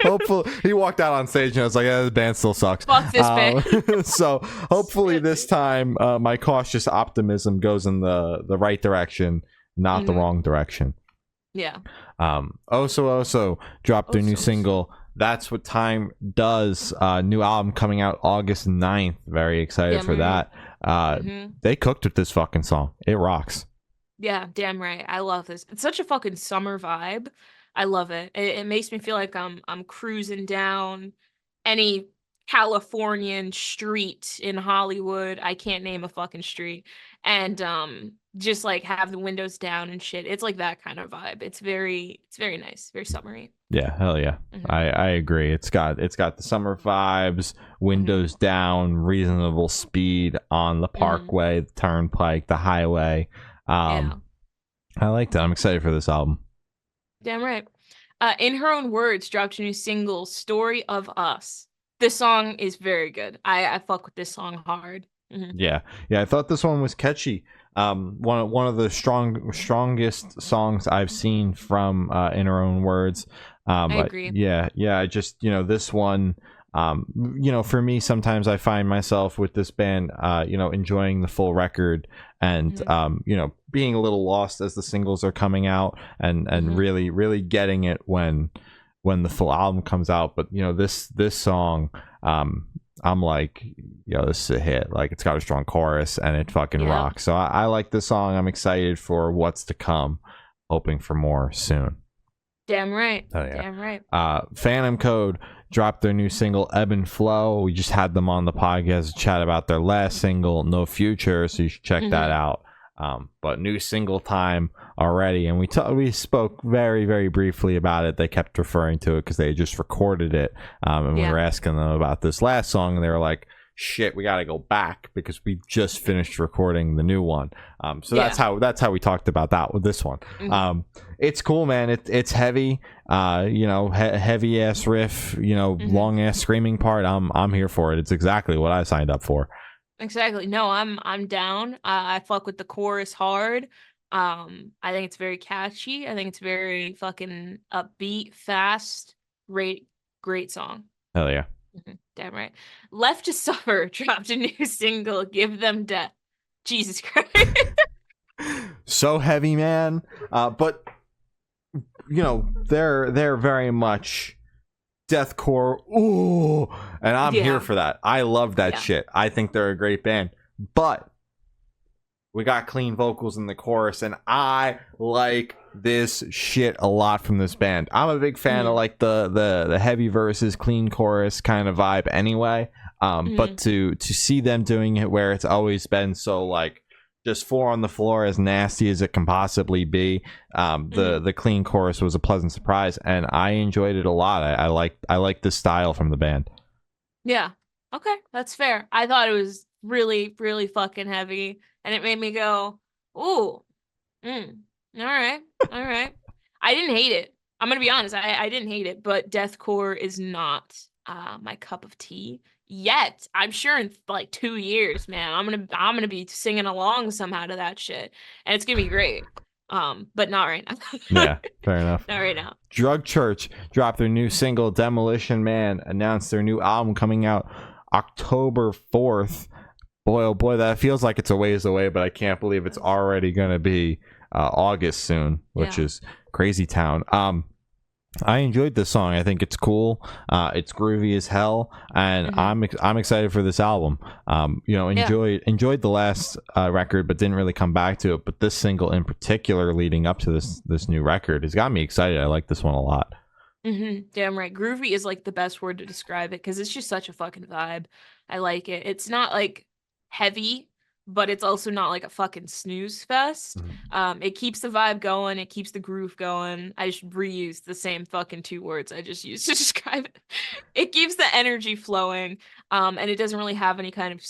Hopefully he walked out on stage and I was like, the band still sucks. Fuck this band. So hopefully this time my cautious optimism goes in the right direction, not the wrong direction. Yeah. Oso dropped their new single, That's What Time Does. New album coming out August 9th. Very excited for that. They cooked with this fucking song. It rocks. Yeah, damn right. I love this. It's such a fucking summer vibe. I love it. It makes me feel like I'm cruising down any Californian street in Hollywood. I can't name a fucking street. And just like have the windows down and shit. It's like that kind of vibe. It's very nice, very summery. Yeah, hell yeah. I agree. It's got the summer vibes, windows down, reasonable speed on the parkway, the turnpike, the highway. I liked it. I'm excited for this album. Damn right. In her own words, dropped a new single, Story of Us. This song is very good. I fuck with this song hard. Yeah, I thought this one was catchy. One of the strongest songs I've seen from In Her Own Words. I agree. Yeah. I just this one. For me, sometimes I find myself with this band, enjoying the full record and being a little lost as the singles are coming out and really, really getting it when the full album comes out. But this song, I'm like, this is a hit. Like, it's got a strong chorus and it fucking rocks. So I like this song. I'm excited for what's to come, hoping for more soon. Damn right. Oh, yeah. Damn right. Phantom Code dropped their new single, Ebb and Flow. We just had them on the podcast to chat about their last single, No Future, so you should check that out. But new single time already, and we spoke very, very briefly about it. They kept referring to it because they had just recorded it, and we were asking them about this last song, and they were like, shit, we got to go back because we just finished recording the new one. So that's how we talked about that with this one. It's cool, man. It's heavy, heavy ass riff, long ass screaming part. I'm here for it. It's exactly what I signed up for. Exactly. No, I'm down. I fuck with the chorus hard. I think it's very catchy. I think it's very fucking upbeat, fast, great song. Hell yeah. Damn right. Left to Suffer dropped a new single, Give Them Death. Jesus Christ. So heavy, man. But they're very much deathcore. Ooh, and I'm here for that. I love that shit. I think they're a great band. But we got clean vocals in the chorus, and I like this shit a lot from this band. I'm a big fan of like the heavy verses, clean chorus kind of vibe anyway. But to see them doing it where it's always been so like just 4 on the floor, as nasty as it can possibly be, the clean chorus was a pleasant surprise, and I enjoyed it a lot. I like this style from the band. Yeah. Okay, that's fair. I thought it was really, really fucking heavy, and it made me go, ooh, all right. I didn't hate it. I'm gonna be honest. I didn't hate it, but deathcore is not my cup of tea yet. I'm sure in like 2 years, man, I'm gonna be singing along somehow to that shit, and it's gonna be great. But not right now. Yeah, fair enough. Not right now. Drug Church dropped their new single Demolition Man, announced their new album coming out October 4th. Boy, oh boy, that feels like it's a ways away, but I can't believe it's already gonna be August soon, which is crazy town. I enjoyed this song. I think it's cool. It's groovy as hell, and I'm excited for this album. Enjoyed the last record, but didn't really come back to it. But this single in particular, leading up to this new record, has got me excited. I like this one a lot. Damn right. Groovy is like the best word to describe it because it's just such a fucking vibe. I like it. It's not like heavy, but it's also not like a fucking snooze fest. It keeps the vibe going. It keeps the groove going. I just reused the same fucking 2 words I just used to describe it. It keeps the energy flowing, and it doesn't really have any kind of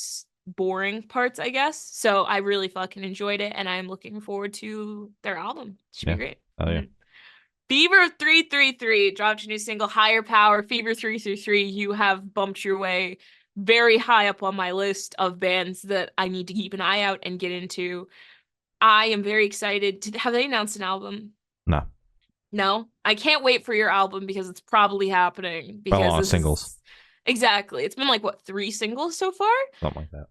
boring parts, I guess. So I really fucking enjoyed it, and I'm looking forward to their album. It should be great. Oh yeah. Fever 333 dropped a new single, Higher Power. Fever 333, you have bumped your way very high up on my list of bands that I need to keep an eye out and get into. I am very excited to have they announced an album? No, I can't wait for your album because it's probably happening because singles. Exactly. It's been like what, 3 singles so far? Something like that.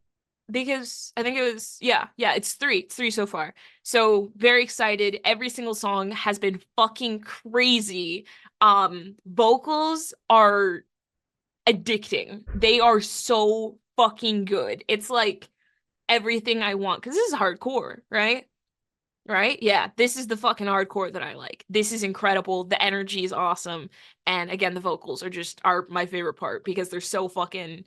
Because I think it was it's 3. It's 3 so far. So very excited. Every single song has been fucking crazy. Vocals are addicting. They are so fucking good. It's like everything I want because this is hardcore, right? Yeah, this is the fucking hardcore that I like. This is incredible. The energy is awesome, and again, the vocals are my favorite part because they're so fucking.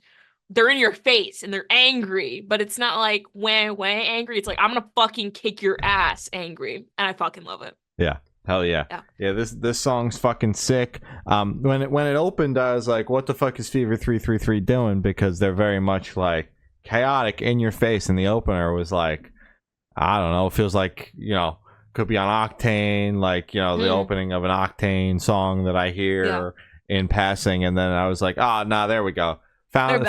They're in your face and they're angry, but it's not like when angry. It's like I'm gonna fucking kick your ass angry, and I fucking love it. Yeah. Hell yeah. This song's fucking sick. When it opened, I was like, what the fuck is Fever 333 doing? Because they're very much like chaotic, in your face, and the opener was like, I don't know, it feels like, could be on Octane, like, the opening of an Octane song that I hear in passing, and then I was like, there we go. Found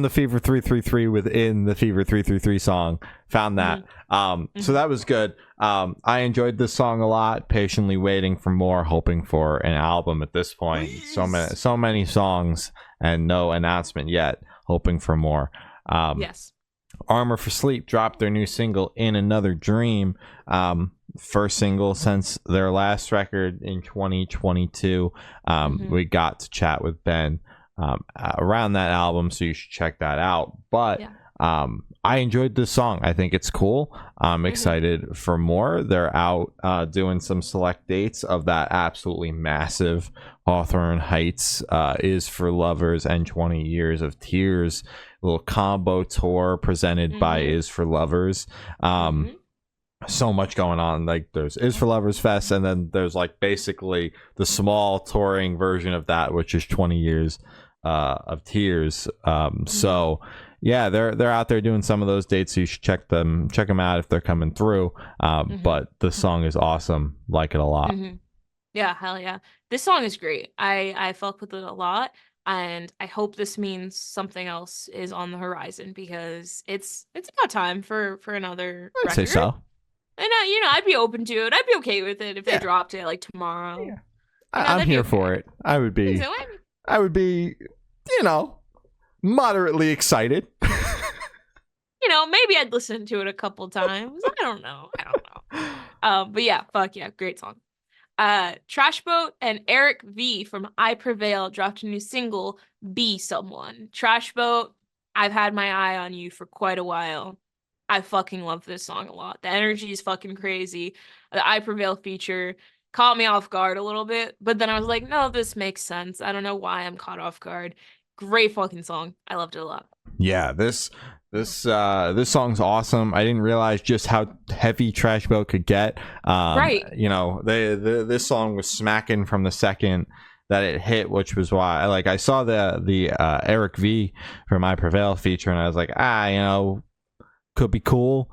the Fever 333 within the Fever 333 song. Found that. So that was good. I enjoyed this song a lot. Patiently waiting for more, hoping for an album at this point. Please. So many songs and no announcement yet. Hoping for more. Yes. Armor for Sleep dropped their new single In Another Dream. First single since their last record in 2022. We got to chat with Ben around that album, so you should check that out. But I enjoyed this song. I think it's cool. I'm excited for more. They're out doing some select dates of that absolutely massive Hawthorne Heights Is for Lovers and 20 Years of Tears little combo tour presented by Is for Lovers. So much going on. Like there's Is for Lovers Fest, and then there's like basically the small touring version of that, which is 20 Years of Tears. So yeah, they're out there doing some of those dates, so you should check them out if they're coming through. But the song is awesome. Like it a lot. Yeah, hell yeah. This song is great. I fuck with it a lot, and I hope this means something else is on the horizon, because it's about time for another I'd record. say so. And I'd be open to it. I'd be okay with it if they dropped it like tomorrow. Yeah. I'm here for it. I would be, moderately excited. Maybe I'd listen to it a couple times. I don't know. But yeah, fuck yeah, great song. Trash Boat and Eric V from I Prevail dropped a new single, Be Someone. Trash Boat, I've had my eye on you for quite a while. I fucking love this song a lot. The energy is fucking crazy. The I Prevail feature caught me off guard a little bit, but then I was like, no, this makes sense. I don't know why I'm caught off guard. Great fucking song. I loved it a lot. Yeah, this song's awesome. I didn't realize just how heavy Trash Boat could get. Right. This song was smacking from the second that it hit, which was why I saw the Eric V from I Prevail feature, and I was like, could be cool,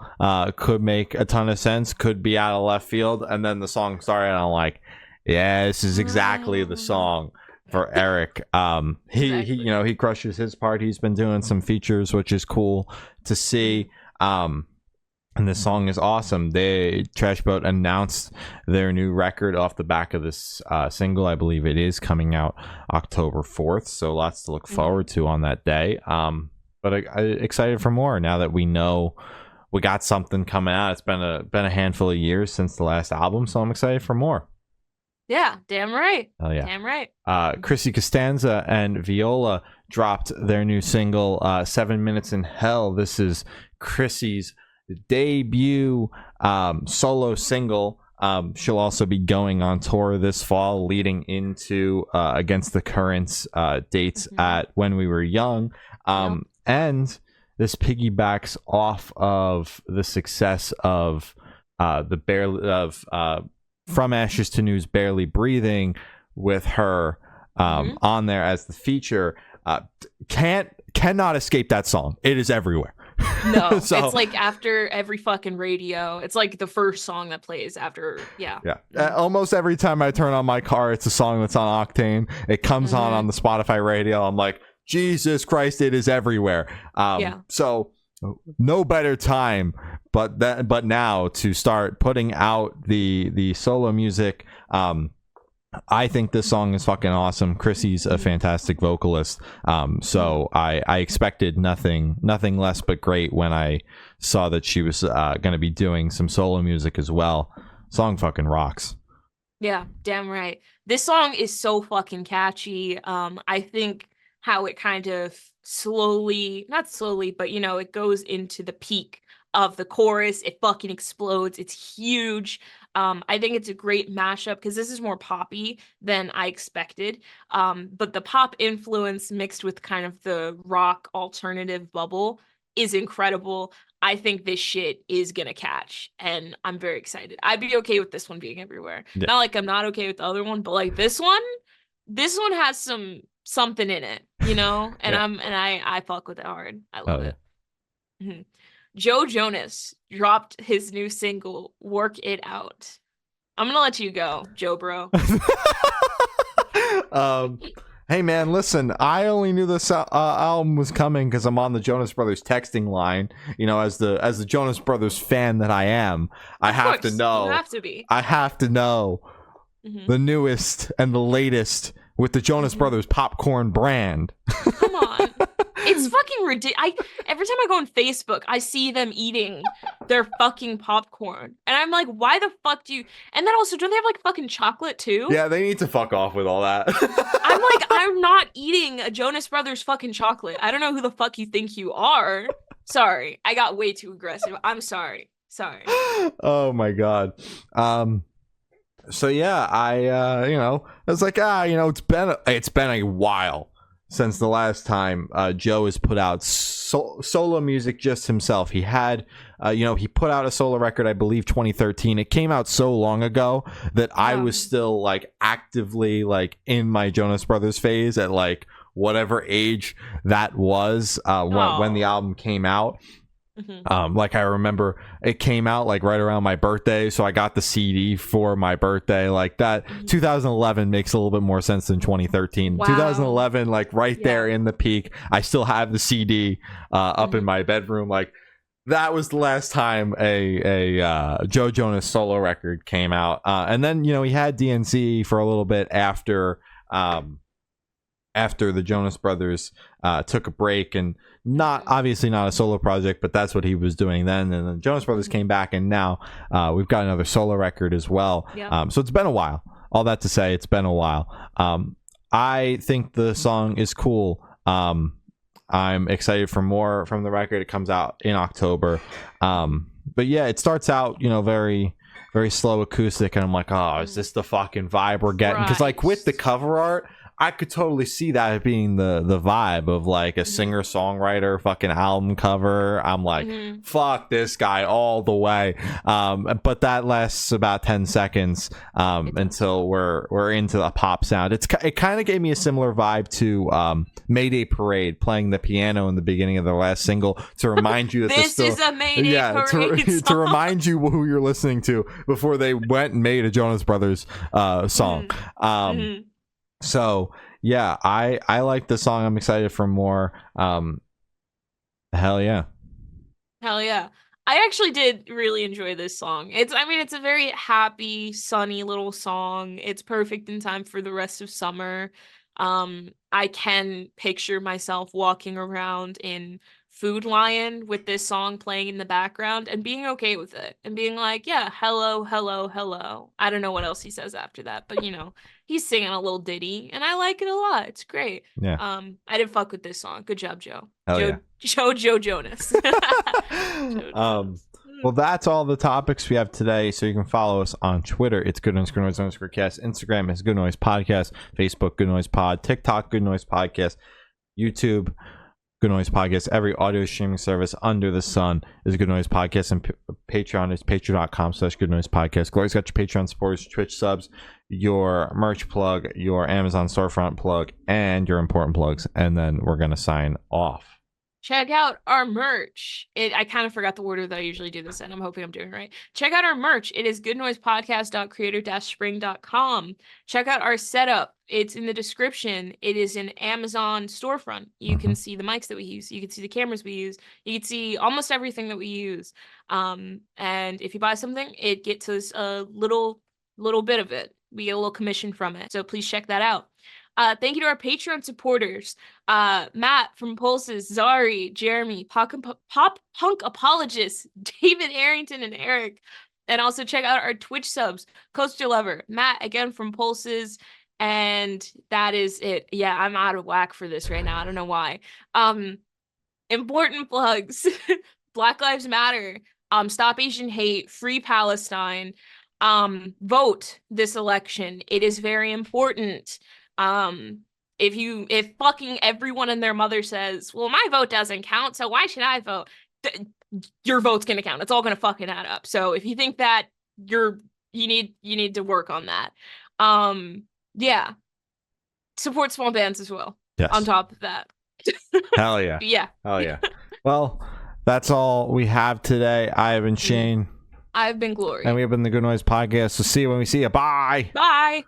could make a ton of sense, could be out of left field. And then the song started, and I'm like, yeah, this is exactly the song for Eric. He crushes his part. He's been doing some features, which is cool to see. And this song is awesome. Trash Boat announced their new record off the back of this single. I believe it is coming out October 4th, so lots to look forward to on that day. But I excited for more now that we know we got something coming out. It's been a handful of years since the last album, so I'm excited for more. Yeah, damn right. Oh yeah, damn right. Chrissy Costanza and Viola dropped their new single, 7 Minutes in Hell. This is Chrissy's debut solo single. She'll also be going on tour this fall, leading into Against the Currents dates at When We Were Young. And this piggybacks off of the success of From Ashes to News, Barely Breathing, with her on there as the feature. Cannot escape that song. It is everywhere. No, it's like after every fucking radio. It's like the first song that plays after. Yeah. Almost every time I turn on my car, it's a song that's on Octane. It comes on the Spotify radio. I'm like, Jesus Christ, it is everywhere. So no better time but now to start putting out the solo music. I think this song is fucking awesome. Chrissy's a fantastic vocalist. So I expected nothing less but great when I saw that she was going to be doing some solo music as well. Song fucking rocks. Yeah, damn right. This song is so fucking catchy. I think how it kind of not slowly, but it goes into the peak of the chorus. It fucking explodes. It's huge. I think it's a great mashup because this is more poppy than I expected. But the pop influence mixed with kind of the rock alternative bubble is incredible. I think this shit is gonna catch, and I'm very excited. I'd be okay with this one being everywhere. Yeah. Not like I'm not okay with the other one, but like this one has something in it, and I fuck with it hard. I love it. Mm-hmm. Joe Jonas dropped his new single, Work It Out. I'm gonna let you go, Joe bro. Hey man, listen, I only knew this album was coming because I'm on the Jonas Brothers texting line. As the Jonas Brothers fan that I am, I have to know. You have to be. I have to know the newest and the latest with the Jonas Brothers popcorn brand. Come on. It's fucking ridiculous. Every time I go on Facebook, I see them eating their fucking popcorn. And I'm like, why the fuck do you... And then also, don't they have like fucking chocolate too? Yeah, they need to fuck off with all that. I'm like, I'm not eating a Jonas Brothers fucking chocolate. I don't know who the fuck you think you are. Sorry. I got way too aggressive. I'm sorry. Oh my God. So yeah, I was like, it's been a while since the last time Joe has put out solo music just himself. He had, he put out a solo record, I believe 2013. It came out so long ago that I was still like actively like in my Jonas Brothers phase at like whatever age that was when the album came out. Like I remember it came out like right around my birthday, so I got the CD for my birthday. Like that 2011 makes a little bit more sense than 2013. 2011, like right there in the peak. I still have the CD up in my bedroom. Like that was the last time a Joe Jonas solo record came out. And then, you know, he had DNC for a little bit after the Jonas Brothers took a break, and obviously not a solo project, but that's what he was doing then. And then Jonas Brothers came back, and now we've got another solo record as well. So it's been a while. All that to say, it's been a while. I think the song is cool. I'm excited for more from the record. It comes out in October. But yeah, it starts out, you know, very, very slow acoustic, and I'm like, oh, is this the fucking vibe we're getting? Because like with the cover art, I could totally see that being the vibe of like a singer-songwriter fucking album cover. I'm like, fuck this guy all the way. But that lasts about 10 seconds until we're into a pop sound. It kind of gave me a similar vibe to Mayday Parade, playing the piano in the beginning of their last single to remind you that this is a Mayday Parade to remind you who you're listening to before they went and made a Jonas Brothers song. So yeah, I like the song. I'm excited for more. Hell yeah. I actually did really enjoy this song. It's a very happy, sunny little song. It's perfect in time for the rest of summer. I can picture myself walking around in Food Lion with this song playing in the background and being okay with it and being like, yeah, hello, hello, hello. I don't know what else he says after that, but you know, he's singing a little ditty and I like it a lot. It's great. Yeah. I did fuck with this song. Good job, Joe. Joe Jonas. Well, that's all the topics we have today. So you can follow us on Twitter. It's Good Noise _cast. Instagram is Good Noise Podcast. Facebook, Good Noise Pod. TikTok, Good Noise Podcast. YouTube, Good Noise Podcast. Every audio streaming service under the sun is a Good Noise Podcast, and Patreon is patreon.com/Good Noise Podcast. Glory's got your Patreon supporters, Twitch subs, your merch plug, your Amazon storefront plug, and your important plugs. And then we're going to sign off. Check out our merch. I kind of forgot the order that I usually do this in. I'm hoping I'm doing it right. Check out our merch. It is goodnoisepodcast.creator-spring.com. Check out our setup. It's in the description. It is an Amazon storefront. You can see the mics that we use. You can see the cameras we use. You can see almost everything that we use. And if you buy something, it gets us a little bit of it. We get a little commission from it. So please check that out. Thank you to our Patreon supporters, Matt from Pulses, Zari, Jeremy, Pop Punk Apologists, David Arrington, and Eric. And also check out our Twitch subs, Coaster Lover, Matt again from Pulses, and that is it. Yeah, I'm out of whack for this right now. I don't know why. Important plugs: Black Lives Matter, Stop Asian Hate, Free Palestine, vote this election. It is very important. If fucking everyone and their mother says, well, my vote doesn't count, so why should I vote? Your vote's gonna count. It's all gonna fucking add up. So if you think that, you need to work on that. Yeah. Support small bands as well. Yes. On top of that. Hell yeah. Yeah. Hell yeah. Well, that's all we have today. I have been Shane. I've been Glory. And we have been the Good Noise Podcast. So see you when we see you. Bye. Bye.